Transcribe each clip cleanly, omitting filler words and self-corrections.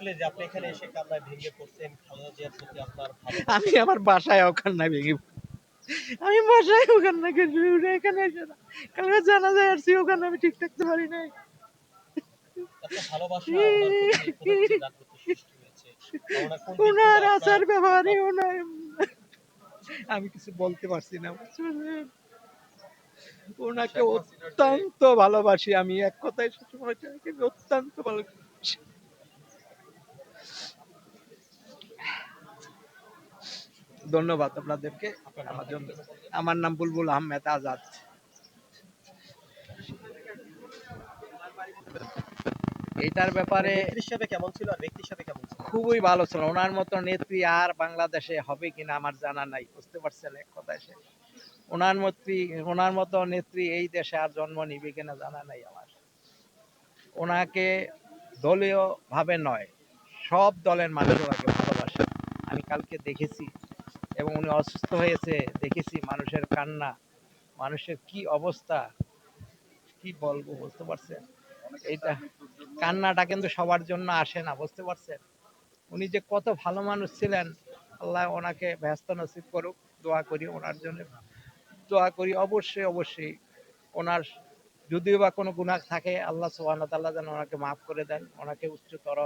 আসলে যে আপনি এখানে এসে কান্নায় ভেঙে পড়ছেন, খালেদা জিয়ার প্রতি আপনার আমি ভালোবাসা। আমার বাসায় কান্নায় ভেঙে আমি বাসায় কান্না করে উঠে এখানে এসে না। কালকে জানাজায় আসছি, ওখানে আমি ঠিক থাকতে পারি নাই। এত ভালোবাসা ওনার প্রতি কোথা থেকে জাগ্রত সৃষ্টি হয়েছে, বা ওনার কোন দিকগুলো ওনার আপনার আচার ব্যবহারে আপনার ওনার আমি কিছু বলতে পারছি না, বুঝছেন? ওনাকে অত্যন্ত ভালোবাসি আমি, এক কথায় সবসময় তাকে অত্যন্ত ভালোবাসি। ধন্যবাদ আপনাদেরকে আপনার আমার নামটা কি জন্য। যেন বললেন? আমার নাম বুলবুল আহমেদ আজাদ। এইটার মানে ব্যাপারে নেত্রী হিসেবে কেমন ছিল আর ব্যক্তি হিসেবে কেমন ছিল? খুবই ভালো ছিল। ওনার মতো নেত্রী আর বাংলাদেশে হবে কিনা আমার জানা নাই, বুঝতে পারছেন এক কথায় সে। ওনার মতো নেত্রী এই দেশে আর জন্ম নিবে কিনা জানা নাই আমার। ওনাকে দলীয় ভাবে নয়, সব দলের মানুষ ওনাকে ভালোবাসে। আমি কালকে দেখেছি, এবং উনি অসুস্থ হয়েছে দেখেছি, মানুষের কান্না, মানুষের কি অবস্থা, কি বলবো, বুঝতে পারছেন? এইটা কান্নাটা কিন্তু সবার জন্য আসে না, বুঝতে পারছেন? উনি যে কত ভালো মানুষ ছিলেন, আল্লাহ ওনাকে ব্যস্ত নসিব করুক। দোয়া করি ওনার জন্য, দোয়া করি অবশ্যই অবশ্যই। ওনার যদিও বা কোনো গুনাহ থাকে, আল্লাহ সুবহানাহু ওয়া তাআলা যেন ওনাকে মাফ করে দেন, ওনাকে উচ্চতর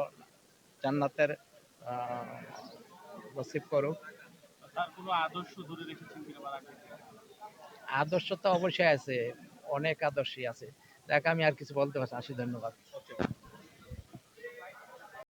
জান্নাতের নসিব করুক। তার কোনো আদর্শ ধরে রেখেছেন কিনা বা রাখবেন কিনা? আদর্শ তো অবশ্যই আছে, অনেক আদর্শই আছে। দেখ আমি আর কিছু বলতে পারছি না। ধন্যবাদ। ওকে।